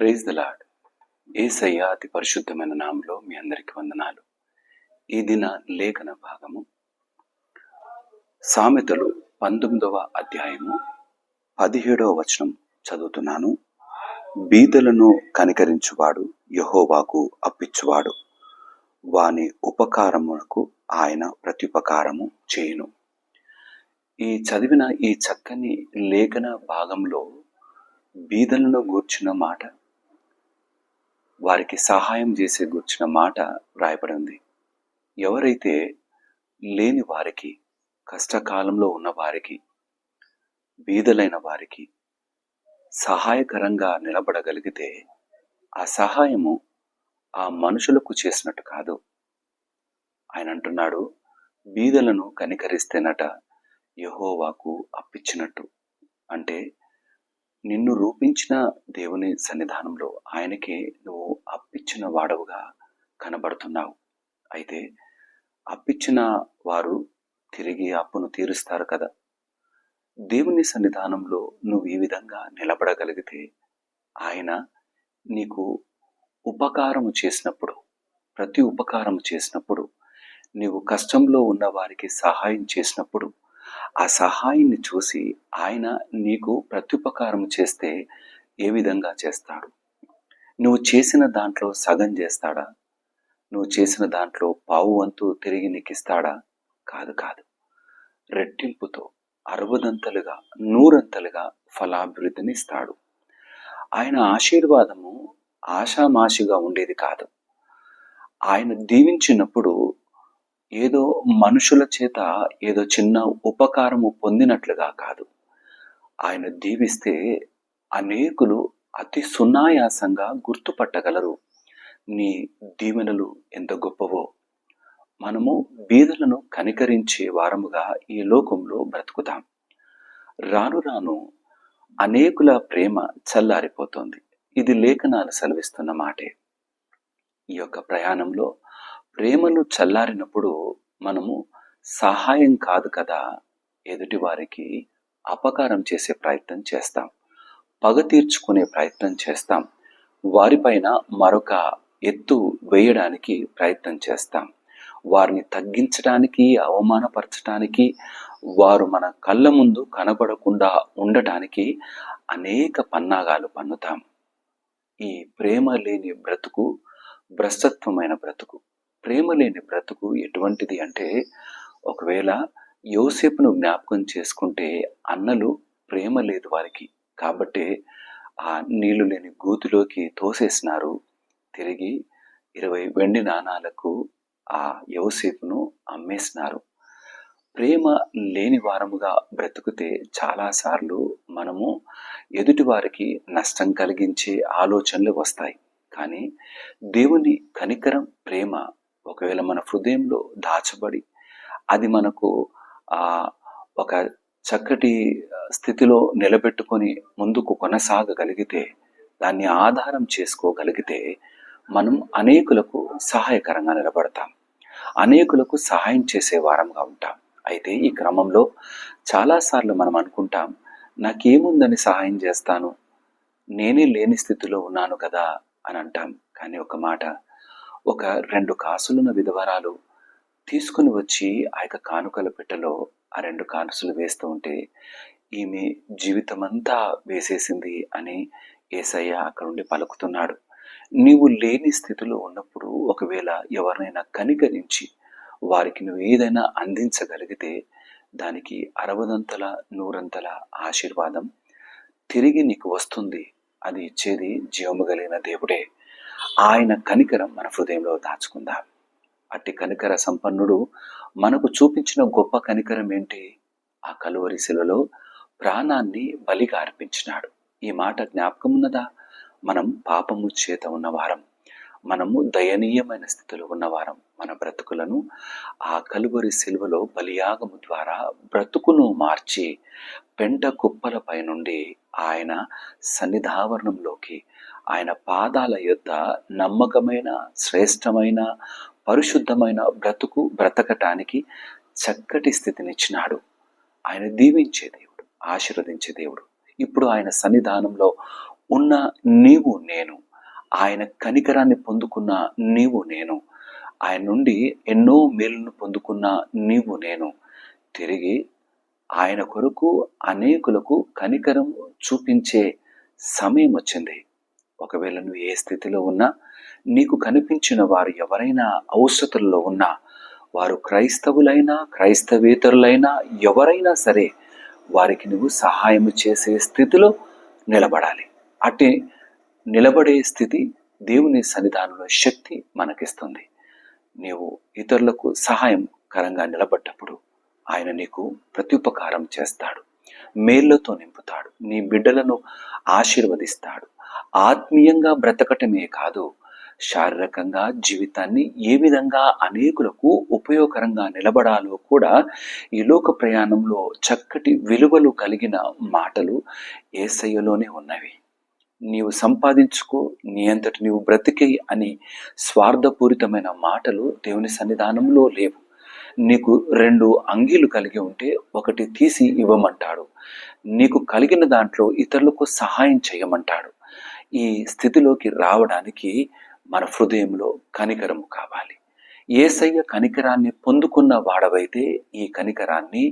Praise the lord. యేసయ్య అతి పరిశుద్ధమైన నామములో మీ అందరికి వందనాలు. ఈ దిన లేఖన భాగము సామెతలు 19వ అధ్యాయము 17వ వచనం చదువుతున్నాను. బీదలను కనికరించువాడు యెహోవాకు అప్పిచ్చువాడు, వాని ఉపకారమునకు ఆయన ప్రత్యుపకారము చేయును. ఈ చదివిన ఈ చక్కని లేఖన భాగంలో బీదలను గూర్చిన మాట, వారికి సహాయం చేసే గూర్చిన మాట వ్రాయబడి ఉంది. ఎవరైతే లేని వారికి, కష్టకాలంలో ఉన్న వారికి, బీదలైన వారికి సహాయకరంగా నిలబడగలిగితే ఆ సహాయము ఆ మనుషులకు చేసినట్టు కాదు. ఆయన అంటున్నాడు, బీదలను కనికరిస్తేనట యెహోవాకు అప్పిచ్చినట్టు. అంటే నిన్ను రూపించిన దేవుని సన్నిధానంలో ఆయనకే నువ్వు అప్పిచ్చిన వాడవుగా కనబడుతున్నావు. అయితే అప్పిచ్చిన వారు తిరిగి అప్పును తీరుస్తారు కదా. దేవుని సన్నిధానంలో నువ్వు ఈ విధంగా నిలబడగలిగితే ఆయన నీకు ఉపకారము చేసినప్పుడు, ప్రతి ఉపకారము చేసినప్పుడు, నీవు కష్టంలో ఉన్న వారికి సహాయం చేసినప్పుడు ఆ సహాయాన్ని చూసి ఆయన నీకు ప్రత్యుపకారం చేస్తే ఏ విధంగా చేస్తాడు? నువ్వు చేసిన దాంట్లో సగం చేస్తాడా? నువ్వు చేసిన దాంట్లో పావు వంతు తిరిగి నీకు ఇస్తాడా? కాదు. రెట్టింపుతో 60ంతలుగా 100ంతలుగా ఫలాభివృద్ధిని ఇస్తాడు. ఆయన ఆశీర్వాదము ఆషామాషిగా ఉండేది కాదు. ఆయన దీవించినప్పుడు ఏదో మనుషుల చేత ఏదో చిన్న ఉపకారము పొందినట్లుగా కాదు. ఆయన దీవిస్తే అనేకులు అతి సునాయాసంగా గుర్తుపట్టగలరు నీ దీవెనలు ఎంత గొప్పవో. మనము బీదలను కనికరించే వారముగా ఈ లోకంలో బ్రతుకుతాం. రాను రాను అనేకుల ప్రేమ చల్లారిపోతుంది. ఇది లేఖనాలు సెలవిస్తున్న మాటే. ఈ యొక్క ప్రయాణంలో ప్రేమలు చల్లారినప్పుడు మనము సహాయం కాదు కదా, ఎదుటి వారికి అపకారం చేసే ప్రయత్నం చేస్తాం, పగ తీర్చుకునే ప్రయత్నం చేస్తాం, వారిపైన మరొక ఎత్తు వేయడానికి ప్రయత్నం చేస్తాం, వారిని తగ్గించడానికి, అవమానపరచడానికి, వారు మన కళ్ళ ముందు కనబడకుండా ఉండటానికి అనేక పన్నాగాలు పన్నుతాం. ఈ ప్రేమ లేని బ్రతుకు భ్రష్టత్వమైన బ్రతుకు. ప్రేమ లేని బ్రతుకు ఎటువంటిది అంటే, ఒకవేళ యోసేపును జ్ఞాపకం చేసుకుంటే అన్నలు ప్రేమ లేదు వారికి, కాబట్టి ఆ నీళ్లు లేని గూతిలోకి తోసేసినారు. తిరిగి 20 వెండి నాణాలకు ఆ యోసేపును అమ్మేసినారు. ప్రేమ లేని వారముగా బ్రతుకుతే చాలాసార్లు మనము ఎదుటి వారికి నష్టం కలిగించే ఆలోచనలు వస్తాయి. కానీ దేవుని కనికరం, ప్రేమ ఒకవేళ మన హృదయంలో దాచబడి అది మనకు ఒక చక్కటి స్థితిలో నిలబెట్టుకొని ముందుకు కొనసాగగలిగితే, దాన్ని ఆధారం చేసుకోగలిగితే మనం అనేకులకు సహాయకరంగా నిలబడతాం, అనేకులకు సహాయం చేసే వారంగా ఉంటాం. అయితే ఈ క్రమంలో చాలాసార్లు మనం అనుకుంటాం, నాకేముందని సహాయం చేస్తాను, నేనే లేని స్థితిలో ఉన్నాను కదా అని అంటాం. కానీ ఒక మాట, ఒక 2 కాసులున్న విధవరాలు తీసుకుని వచ్చి ఆ యొక్క కానుకల పెట్టెలో ఆ 2 కాసులు వేస్తూ ఉంటే ఈమె జీవితమంతా వేసేసింది అని యేసయ్య అక్కడ నుండి పలుకుతున్నాడు. నీవు లేని స్థితిలో ఉన్నప్పుడు ఒకవేళ ఎవరినైనా కనికరించి వారికి నువ్వు ఏదైనా అందించగలిగితే దానికి 60ంతల 100ంతల ఆశీర్వాదం తిరిగి నీకు వస్తుంది. అది ఇచ్చేది జీవము కలిగిన దేవుడే. ఆయన కనికరం మన హృదయంలో దాచుకుందాం. అట్టి కనికర సంపన్నుడు మనకు చూపించిన గొప్ప కనికరం ఏంటి? ఆ కలువరి శిలువలో ప్రాణాన్ని బలిగా అర్పించినాడు. ఈ మాట జ్ఞాపకం ఉన్నదా? మనం పాపము చేత ఉన్నవారం, మనము దయనీయమైన స్థితిలో ఉన్నవారం. మన బ్రతుకులను ఆ కలువరి శిలువలో బలియాగము ద్వారా బ్రతుకును మార్చి పెంట కుప్పలపై నుండి ఆయన సన్నిధావరణంలోకి, ఆయన పాదాల యొద్ద నమ్మకమైన, శ్రేష్టమైన, పరిశుద్ధమైన బ్రతుకు బ్రతకటానికి చక్కటి స్థితినిచ్చినాడు. ఆయన దీవించే దేవుడు, ఆశీర్వదించే దేవుడు. ఇప్పుడు ఆయన సన్నిధానంలో ఉన్న నీవు నేను, ఆయన కనికరాన్ని పొందుకున్న నీవు నేను, ఆయన నుండి ఎన్నో మేలును పొందుకున్న నీవు నేను తిరిగి ఆయన కొరకు అనేకులకు కనికరం చూపించే సమయం వచ్చింది. ఒకవేళ నువ్వు ఏ స్థితిలో ఉన్నా, నీకు కనిపించిన వారు ఎవరైనా అవసరతల్లో ఉన్నా, వారు క్రైస్తవులైనా క్రైస్తవేతరులైనా ఎవరైనా సరే, వారికి నువ్వు సహాయం చేసే స్థితిలో నిలబడాలి. అట్టి నిలబడే స్థితి దేవుని సన్నిధానంలో శక్తి మనకిస్తుంది. నీవు ఇతరులకు సహాయకరంగా నిలబడ్డప్పుడు ఆయన నీకు ప్రత్యుపకారం చేస్తాడు, మేళ్లతో నింపుతాడు, నీ బిడ్డలను ఆశీర్వదిస్తాడు. ఆత్మీయంగా బ్రతకటమే కాదు, శారీరకంగా జీవితాన్ని ఏ విధంగా అనేకులకు ఉపయోగకరంగా నిలబడాలో కూడా ఈ లోక ప్రయాణంలో చక్కటి విలువలు కలిగిన మాటలు యేసయ్యలోనే ఉన్నవి. నీవు సంపాదించుకో, నీ అంతటి నీవు బ్రతికే అని స్వార్థపూరితమైన మాటలు దేవుని సన్నిధానంలో లేవు. నీకు 2 అంగీలు కలిగి ఉంటే ఒకటి తీసి ఇవ్వమంటాడు. నీకు కలిగిన దాంట్లో ఇతరులకు సహాయం చేయమంటాడు. ఈ స్థితిలోకి రావడానికి మన హృదయంలో కనికరము కావాలి. యేసయ్య కనికరాన్ని పొందుకున్న వాడవైతే ఈ కనికరాన్ని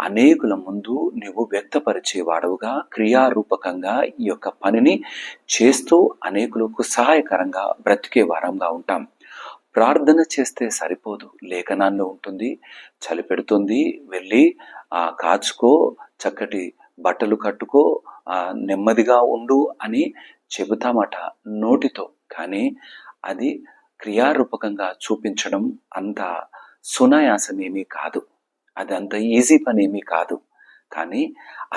అనేకుల ముందు నువ్వు వ్యక్తపరిచేవాడవుగా, క్రియారూపకంగా ఈ యొక్క పనిని చేస్తూ అనేకులకు సహాయకరంగా బ్రతికే వారంగా ఉంటాం. ప్రార్థన చేస్తే సరిపోదు, లేఖనాల్లో ఉంటుంది, చలి పెడుతుంది, వెళ్ళి కాచుకో, చక్కటి బట్టలు కట్టుకో, నెమ్మదిగా ఉండు అని చెబుతామట నోటితో. కానీ అది క్రియారూపకంగా చూపించడం అంత సునాయాసమేమీ కాదు, అది అంత ఈజీ పని ఏమీ కాదు. కానీ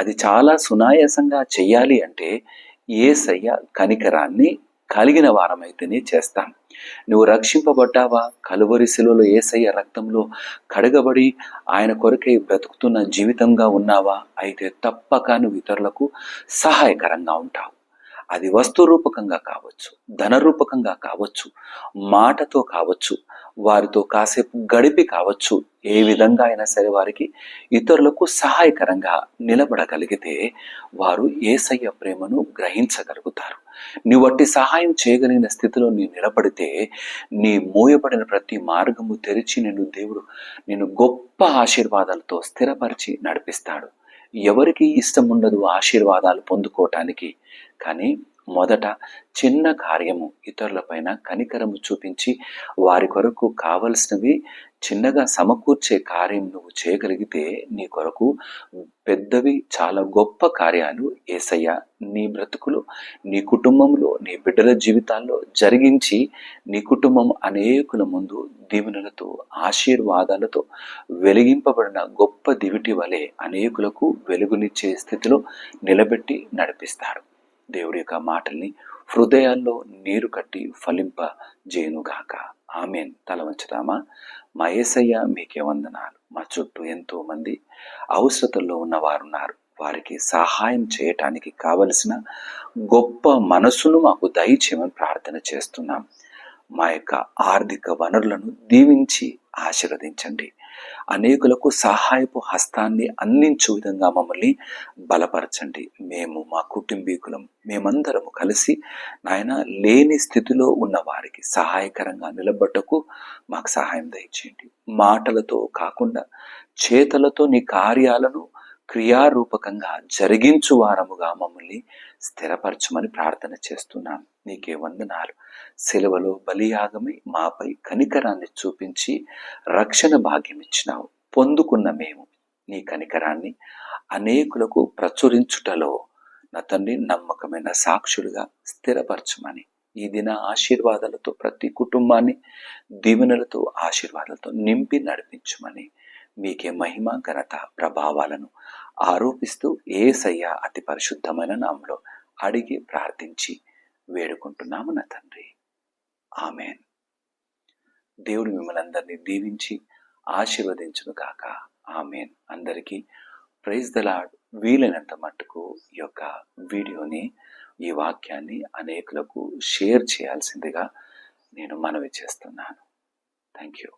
అది చాలా సునాయాసంగా చెయ్యాలి అంటే యేసయ్య కనికరాన్ని కలిగిన వారమైతేనే చేస్తాం. నువ్వు రక్షింపబడ్డావా? కలువరి శిలువలో యేసయ్య రక్తంలో కడగబడి ఆయన కొరకై బ్రతుకుతున్న జీవితంగా ఉన్నావా? అయితే తప్పక నువ్వు ఇతరులకు సహాయకరంగా ఉంటావు. అది వస్తు రూపకంగా కావచ్చు, ధన రూపకంగా కావచ్చు, మాటతో కావచ్చు, వారితో కాసేపు గడిపి కావచ్చు. ఏ విధంగా అయినా సరే వారికి ఇతరులకు సహాయకరంగా నిలబడగలిగితే వారు యేసయ్య ప్రేమను గ్రహించగలుగుతారు. నీ వట్టి సహాయం చేయగలిగిన స్థితిలో నీ నిలబడితే నీ మోయబడిన ప్రతి మార్గము తెరిచి నిన్ను గొప్ప ఆశీర్వాదాలతో స్థిరపరిచి నడిపిస్తాడు. ఎవరికి ఇష్టం ఉండదు ఆశీర్వాదాలు పొందుకోవటానికి, కానీ మొదట చిన్న కార్యము ఇతరులపైన కనికరము చూపించి వారి కొరకు కావలసినవి చిన్నగా సమకూర్చే కార్యం నువ్వు చేయగలిగితే నీ కొరకు పెద్దవి, చాలా గొప్ప కార్యాలు యేసయ్య నీ బ్రతుకులు, నీ కుటుంబంలో, నీ బిడ్డల జీవితాల్లో జరిగించి నీ కుటుంబం అనేకుల ముందు దీవెనలతో, ఆశీర్వాదాలతో వెలిగింపబడిన గొప్ప దివిటి వలె అనేకులకు వెలుగునిచ్చే స్థితిలో నిలబెట్టి నడిపిస్తాడు. దేవుడి యొక్క మాటల్ని హృదయాల్లో నీరు కట్టి ఫలింపజేయునుగాక. ఆమేన్. తల వంచుదామా? మా యేసయ్య మీకే వందనాలు. మా చుట్టూ ఎంతో మంది అవసరతల్లో ఉన్నవారున్నారు. వారికి సహాయం చేయటానికి కావలసిన గొప్ప మనసును మాకు దయచేయమని ప్రార్థన చేస్తున్నాం. మా యొక్క ఆర్థిక వనరులను దీవించి ఆశీర్వదించండి. అనేకులకు సహాయపు హస్తాన్ని అందించే విధంగా మమ్మల్ని బలపరచండి. మేము, మా కుటుంబీకులం, మేమందరము కలిసి నాయన లేని స్థితిలో ఉన్న వారికి సహాయకరంగా నిలబడ్డకు మాకు సహాయం దయచేయండి. మాటలతో కాకుండా చేతలతో నీ కార్యాలను క్రియారూపకంగా జరిగించు వారముగా మమ్మల్ని స్థిరపరచమని ప్రార్థన చేస్తున్నాం. నీకే వందనాలు. సిలువలో బలియాగమై మాపై కనికరాన్ని చూపించి రక్షణ భాగ్యం ఇచ్చినావు. పొందుకున్న మేము నీ కనికరాన్ని అనేకులకు ప్రచురించుటలో నా తండ్రి నమ్మకమైన సాక్షులుగా స్థిరపరచమని, ఈ దిన ఆశీర్వాదాలతో ప్రతి కుటుంబాన్ని దీవెనలతో, ఆశీర్వాదాలతో నింపి నడిపించమని మీకే మహిమ, ఘనత, ప్రభావాలను ఆరోపిస్తూ యేసయ్య అతి పరిశుద్ధమైన నామములో అడిగి ప్రార్థించి వేడుకుంటున్నాము నా తండ్రి. ఆమేన్. దేవుడు మిమ్మల్ని అందరినీ దీవించి ఆశీర్వదించును గాక. ఆమేన్. అందరికీ ప్రైజ్ ద లార్డ్. వీలైనంత మట్టుకు ఈ యొక్క వీడియోని, ఈ వాక్యాన్ని అనేకులకు షేర్ చేయాల్సిందిగా నేను మనవి చేస్తున్నాను. Thank you.